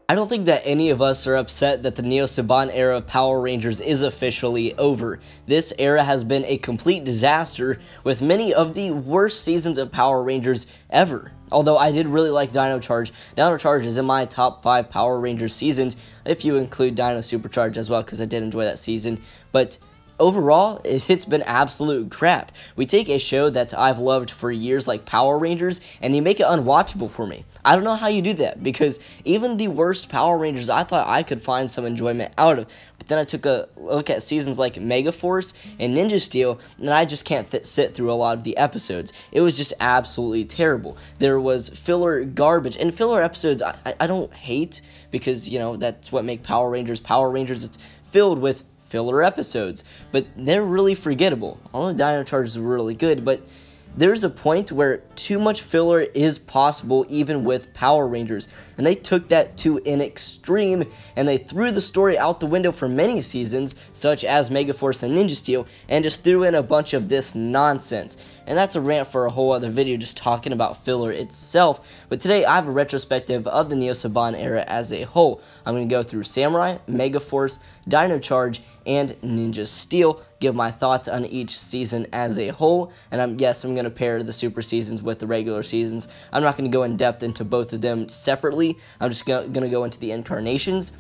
I don't think that any of us are upset that the Neo-Saban era of Power Rangers is officially over. This era has been a complete disaster, with many of the worst seasons of Power Rangers ever. Although I did really like Dino Charge. Dino Charge is in my top 5 Power Rangers seasons, if you include Dino Supercharge as well, because I did enjoy that season. But overall, it's been absolute crap. We take a show that I've loved for years like Power Rangers, and you make it unwatchable for me. I don't know how you do that, because even the worst Power Rangers I thought I could find some enjoyment out of. But then I took a look at seasons like Megaforce and Ninja Steel, and I just can't sit through a lot of the episodes. It was just absolutely terrible. There was filler garbage, and filler episodes I don't hate, because, you know, that's what make Power Rangers Power Rangers. It's filled with filler episodes, but they're really forgettable. All the Dino Charges were really good, but there's a point where too much filler is possible even with Power Rangers, and they took that to an extreme, and they threw the story out the window for many seasons, such as Megaforce and Ninja Steel, and just threw in a bunch of this nonsense. And that's a rant for a whole other video, just talking about filler itself. But today I have a retrospective of the Neo-Saban era as a whole. I'm going to go through Samurai, Megaforce, Dino Charge, and Ninja Steel, give my thoughts on each season as a whole, and I'm going to pair the super seasons with the regular seasons. I'm not going to go in depth into both of them separately. I'm just going to go into the incarnations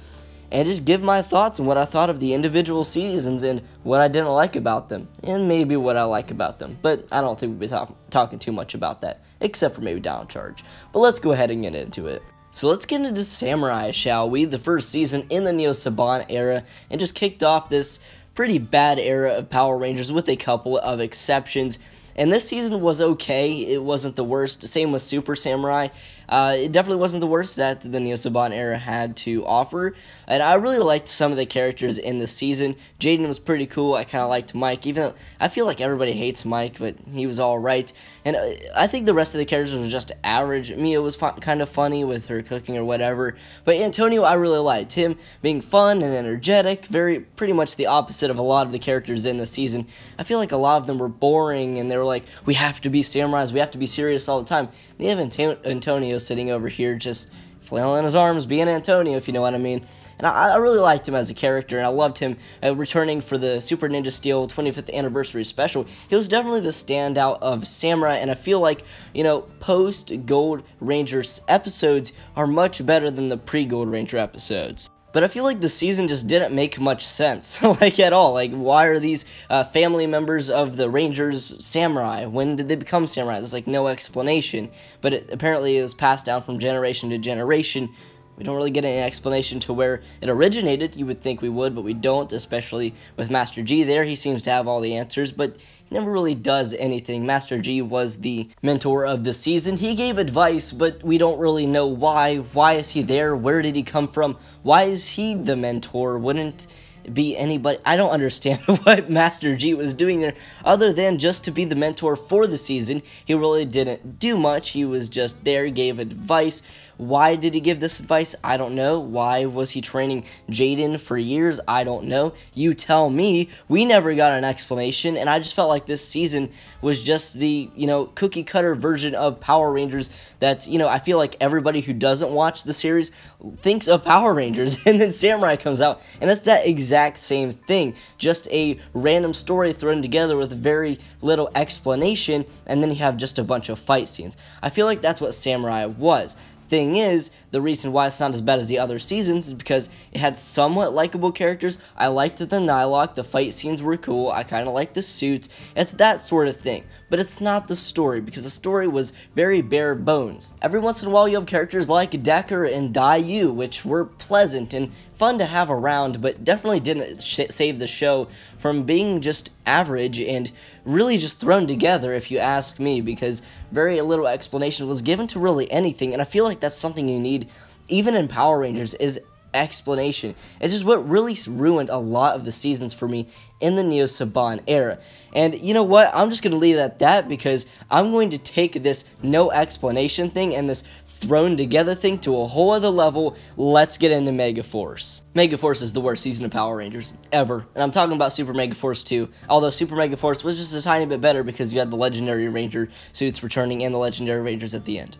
and just give my thoughts on what I thought of the individual seasons and what I didn't like about them, and maybe what I like about them. But I don't think we'll be talking too much about that, except for maybe Dino Charge. But let's go ahead and get into it. So let's get into Samurai, shall we? The first season in the Neo-Saban era, and just kicked off this pretty bad era of Power Rangers with a couple of exceptions. And this season was okay. It wasn't the worst. Same with Super Samurai. It definitely wasn't the worst that the Neo-Saban era had to offer. And I really liked some of the characters in the season. Jaden was pretty cool. I kind of liked Mike, even though I feel like everybody hates Mike, but he was alright. And I think the rest of the characters were just average. Mia was kind of funny with her cooking or whatever. But Antonio, I really liked him being fun and energetic. Pretty much the opposite of a lot of the characters in the season. I feel like a lot of them were boring, and they were like, we have to be samurais, we have to be serious all the time. They have Antonio sitting over here just flailing his arms, being Antonio, if you know what I mean. And I really liked him as a character, and I loved him returning for the Super Ninja Steel 25th Anniversary Special. He was definitely the standout of Samurai, and I feel like, you know, post-Gold Ranger episodes are much better than the pre-Gold Ranger episodes. But I feel like the season just didn't make much sense, like at all. Like, why are these family members of the Rangers samurai? When did they become samurai? There's like no explanation. But apparently it was passed down from generation to generation. We don't really get any explanation to where it originated. You would think we would, but we don't, especially with Master G there. He seems to have all the answers, but he never really does anything. Master G was the mentor of the season. He gave advice, but we don't really know why. Why is he there? Where did he come from? Why is he the mentor? Wouldn't be anybody. I don't understand what Master G was doing there, other than just to be the mentor for the season. He really didn't do much. He was just there, gave advice. Why did he give this advice? I don't know. Why was he training Jaden for years? I don't know. You tell me. We never got an explanation, and I just felt like this season was just the, you know, cookie cutter version of Power Rangers that, you know, I feel like everybody who doesn't watch the series thinks of Power Rangers, and then Samurai comes out, and it's that exact same thing. Just a random story thrown together with very little explanation, and then you have just a bunch of fight scenes. I feel like that's what Samurai was. Thing is, the reason why it's not as bad as the other seasons is because it had somewhat likable characters. I liked the Nylok, the fight scenes were cool, I kind of liked the suits. It's that sort of thing, but it's not the story, because the story was very bare bones. Every once in a while you have characters like Decker and Dai-Yu, which were pleasant and fun to have around, but definitely didn't save the show from being just average and really just thrown together, if you ask me, because very little explanation was given to really anything, and I feel like that's something you need even in Power Rangers, is explanation. It's just what really ruined a lot of the seasons for me in the Neo-Saban era. And you know what? I'm just going to leave it at that, because I'm going to take this no explanation thing and this thrown together thing to a whole other level. Let's get into Megaforce. Megaforce is the worst season of Power Rangers ever. And I'm talking about Super Megaforce 2. Although Super Megaforce was just a tiny bit better because you had the Legendary Ranger suits returning and the Legendary Rangers at the end.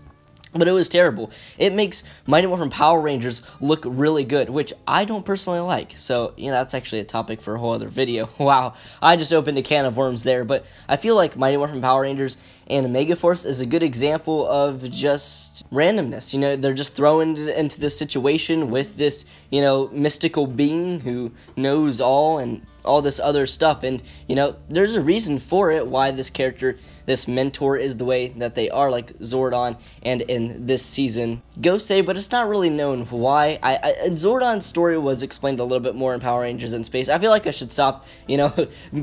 But it was terrible. It makes Mighty Morphin Power Rangers look really good, which I don't personally like. So, that's actually a topic for a whole other video. Wow, I just opened a can of worms there. But I feel like Mighty Morphin Power Rangers and Megaforce is a good example of just randomness. They're just thrown into this situation with this, mystical being who knows all and all this other stuff. And, there's a reason for it, why this character, this mentor, is the way that they are, like Zordon and in this season Gosei, but it's not really known why. Zordon's story was explained a little bit more in Power Rangers in Space. I feel like I should stop,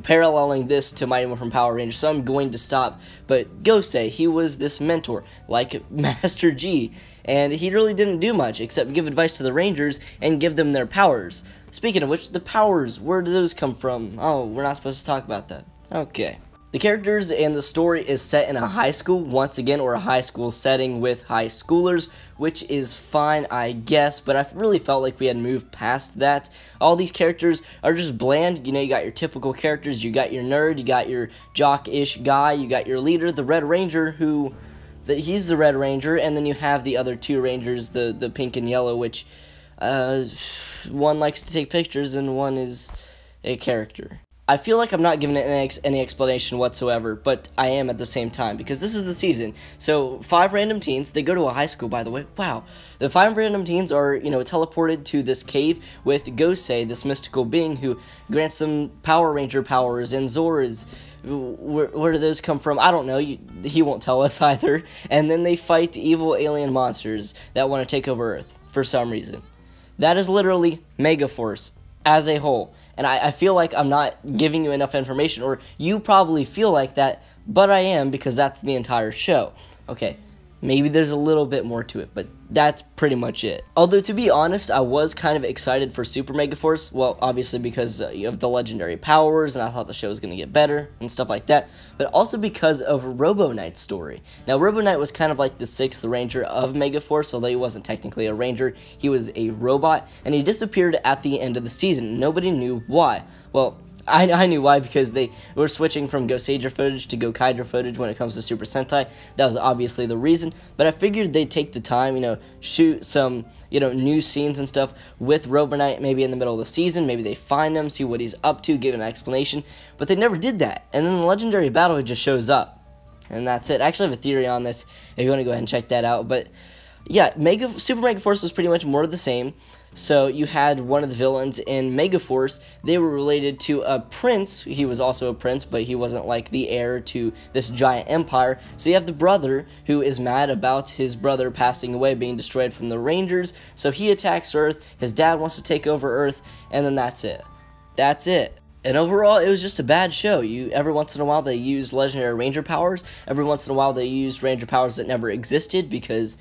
paralleling this to Mighty Morphin Power Rangers, so I'm going to stop. But Gosei, he was this mentor, like Master G, and he really didn't do much except give advice to the Rangers and give them their powers. Speaking of which, the powers, where do those come from? Oh, we're not supposed to talk about that. Okay. The characters and the story is set in a high school, once again, or a high school setting with high schoolers, which is fine, I guess, but I really felt like we had moved past that. All these characters are just bland. You got your typical characters, you got your nerd, you got your jock-ish guy, you got your leader, the Red Ranger, he's the Red Ranger, and then you have the other two Rangers, the pink and yellow, which, one likes to take pictures and one is a character. I feel like I'm not giving it any explanation whatsoever, but I am at the same time, because this is the season. So, 5 random teens, they go to a high school, by the way, wow. The 5 random teens are, teleported to this cave with Gosei, this mystical being who grants them Power Ranger powers, and Zoras. Where do those come from? I don't know, he won't tell us either. And then they fight evil alien monsters that want to take over Earth, for some reason. That is literally Megaforce, as a whole. And I feel like I'm not giving you enough information, or you probably feel like that, but I am, because that's the entire show. Okay, maybe there's a little bit more to it, but that's pretty much it. Although, to be honest, I was kind of excited for Super Megaforce, well, obviously because of the legendary powers, and I thought the show was going to get better, and stuff like that, but also because of Robo Knight's story. Now, Robo Knight was kind of like the 6th Ranger of Megaforce, although he wasn't technically a Ranger, he was a robot, and he disappeared at the end of the season. Nobody knew why. Well, I knew why, because they were switching from Goseiger footage to Gokaiger footage when it comes to Super Sentai. That was obviously the reason, but I figured they'd take the time, shoot some, new scenes and stuff with Robo Knight, maybe in the middle of the season, maybe they find him, see what he's up to, give an explanation, but they never did that, and then the legendary battle, he just shows up, and that's it. I actually have a theory on this, if you want to go ahead and check that out, but yeah, Super Megaforce was pretty much more of the same. So you had one of the villains in Megaforce. They were related to a prince. He was also a prince, but he wasn't like the heir to this giant empire. So you have the brother who is mad about his brother passing away, being destroyed from the Rangers. So he attacks Earth. His dad wants to take over Earth, and then that's it. That's it. And overall, it was just a bad show. Every once in a while, they used legendary Ranger powers. Every once in a while, they used Ranger powers that never existed because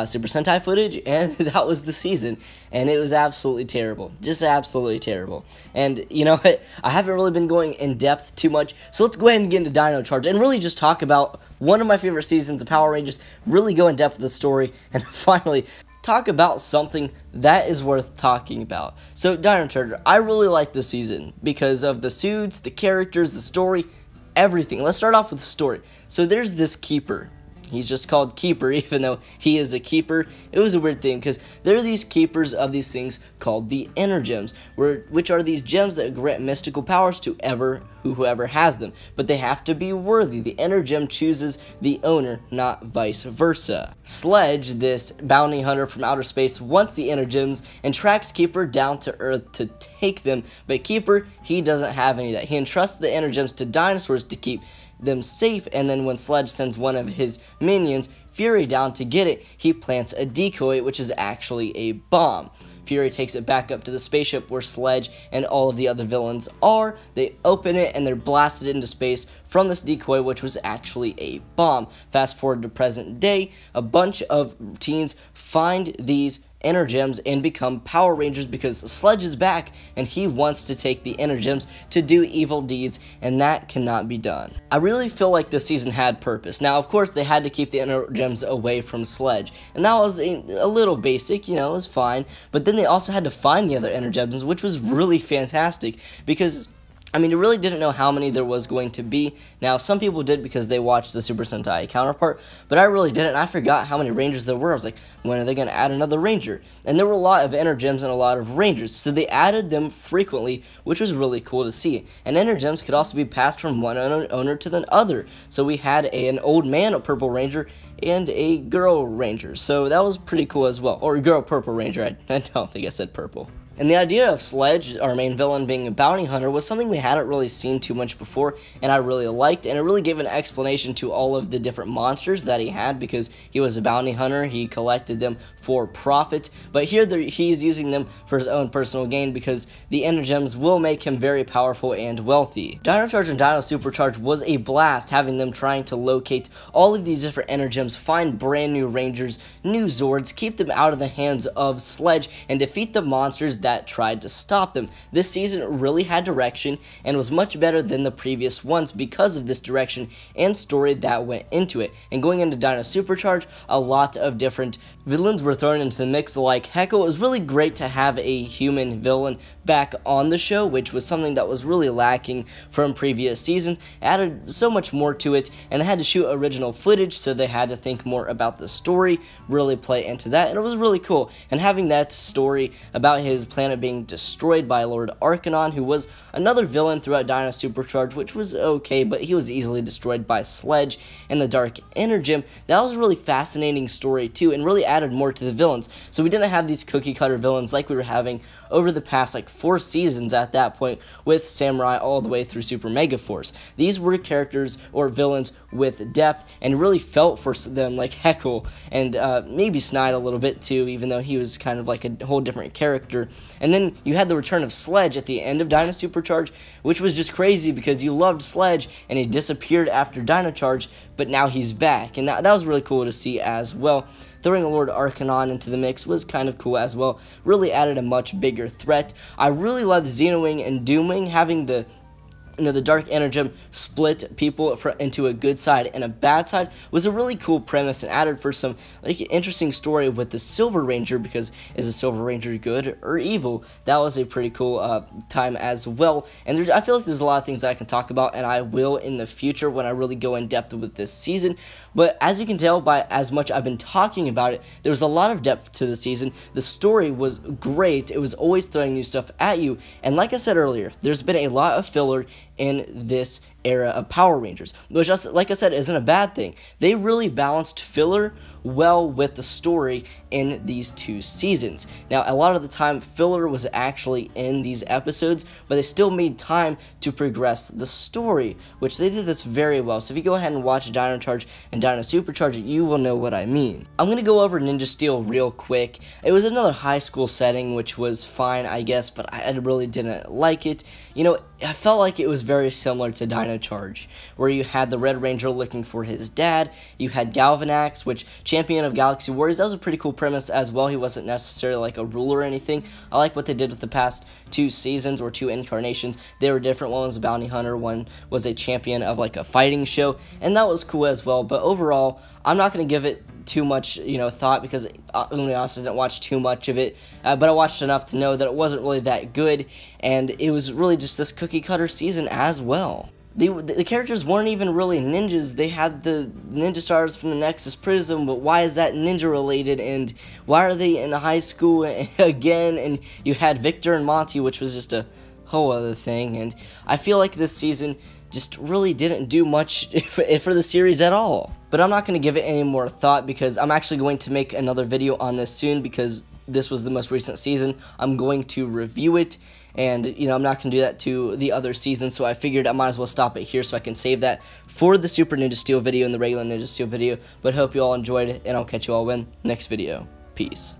Super Sentai footage, and that was the season, and it was absolutely terrible, just absolutely terrible. And you know what, I haven't really been going in depth too much, so let's go ahead and get into Dino Charge and really just talk about one of my favorite seasons of Power Rangers, really go in depth with the story, and finally talk about something that is worth talking about. So Dino Charger, I really like this season because of the suits, the characters, the story, everything. Let's start off with the story. So there's this keeper. He's just called Keeper, even though he is a keeper. It was a weird thing, because there are these keepers of these things called the Energems, which are these gems that grant mystical powers to whoever has them. But they have to be worthy. The Energem chooses the owner, not vice versa. Sledge, this bounty hunter from outer space, wants the Energems and tracks Keeper down to Earth to take them. But Keeper, he doesn't have any of that. He entrusts the Energems to dinosaurs to keep them safe, and then when Sledge sends one of his minions, Fury, down to get it, he plants a decoy, which is actually a bomb. Fury takes it back up to the spaceship where Sledge and all of the other villains are. They open it and they're blasted into space from this decoy, which was actually a bomb. Fast forward to present day, a bunch of teens find these Energems and become Power Rangers because Sledge is back and he wants to take the Energems to do evil deeds, and that cannot be done. I really feel like this season had purpose. Now, of course, they had to keep the Energems away from Sledge, and that was a little basic, it was fine, but then they also had to find the other Energems, which was really fantastic because I mean, you really didn't know how many there was going to be. Now, some people did because they watched the Super Sentai counterpart, but I really didn't. I forgot how many Rangers there were. I was like, when are they going to add another Ranger? And there were a lot of Energems and a lot of Rangers, so they added them frequently, which was really cool to see. And Energems could also be passed from one owner to the other. So we had an old man, a Purple Ranger, and a girl Ranger. So that was pretty cool as well. Or girl Purple Ranger. I don't think I said purple. And the idea of Sledge, our main villain, being a bounty hunter was something we hadn't really seen too much before, and I really liked, and it really gave an explanation to all of the different monsters that he had, because he was a bounty hunter, he collected them for profit, but here he's using them for his own personal gain, because the Energems will make him very powerful and wealthy. Dino Charge and Dino Supercharge was a blast, having them trying to locate all of these different Energems, find brand new Rangers, new Zords, keep them out of the hands of Sledge, and defeat the monsters that tried to stop them. This season really had direction and was much better than the previous ones because of this direction and story that went into it. And going into Dino Supercharge, a lot of different villains were thrown into the mix like Heckle. It was really great to have a human villain back on the show, which was something that was really lacking from previous seasons. It added so much more to it, and they had to shoot original footage, so they had to think more about the story, really play into that, and it was really cool. And having that story about his planet being destroyed by Lord Arcanon, who was another villain throughout Dino Supercharge, which was okay, but he was easily destroyed by Sledge and the Dark Energem. That was a really fascinating story too, and really added more to the villains. So we didn't have these cookie cutter villains like we were having over the past like 4 seasons at that point, with Samurai all the way through Super Megaforce. These were characters or villains with depth, and really felt for them, like Heckle, and maybe Snide a little bit too, even though he was kind of like a whole different character. And then you had the return of Sledge at the end of Dino Supercharge, which was just crazy because you loved Sledge and he disappeared after Dino Charge, but now he's back, and that was really cool to see as well. Throwing a Lord Arcanon into the mix was kind of cool as well. Really added a much bigger threat. I really loved Xenowing and Doomwing, having the Dark Energem split people into a good side and a bad side was a really cool premise, and added for some like interesting story with the Silver Ranger, because is the Silver Ranger good or evil? That was a pretty cool time as well. And I feel like there's a lot of things that I can talk about, and I will in the future when I really go in depth with this season. But as you can tell by as much I've been talking about it, there was a lot of depth to the season. The story was great. It was always throwing new stuff at you, and like I said earlier, there's been a lot of filler in this era of Power Rangers, which, like I said, isn't a bad thing. They really balanced filler well with the story in these 2 seasons. Now, a lot of the time, filler was actually in these episodes, but they still made time to progress the story, which they did this very well. So if you go ahead and watch Dino Charge and Dino Supercharge, you will know what I mean. I'm going to go over Ninja Steel real quick. It was another high school setting, which was fine, I guess, but I really didn't like it. You know, I felt like it was very similar to Dino Charge, where you had the Red Ranger looking for his dad, you had Galvanax, which Champion of Galaxy Warriors, that was a pretty cool premise as well. He wasn't necessarily like a ruler or anything. I like what they did with the past 2 seasons or 2 incarnations. They were different. One was a bounty hunter, one was a champion of like a fighting show, and that was cool as well. But overall, I'm not going to give it too much, thought, because I didn't watch too much of it, but I watched enough to know that it wasn't really that good, and it was really just this cookie cutter season as well. The characters weren't even really ninjas. They had the ninja stars from the Nexus Prism, but why is that ninja related, and why are they in high school again? And you had Victor and Monty, which was just a whole other thing, and I feel like this season just really didn't do much for the series at all. But I'm not going to give it any more thought, because I'm actually going to make another video on this soon, because this was the most recent season. I'm going to review it, and I'm not going to do that to the other seasons, so I figured I might as well stop it here so I can save that for the Super Ninja Steel video and the regular Ninja Steel video. But hope you all enjoyed it, and I'll catch you all in next video. Peace.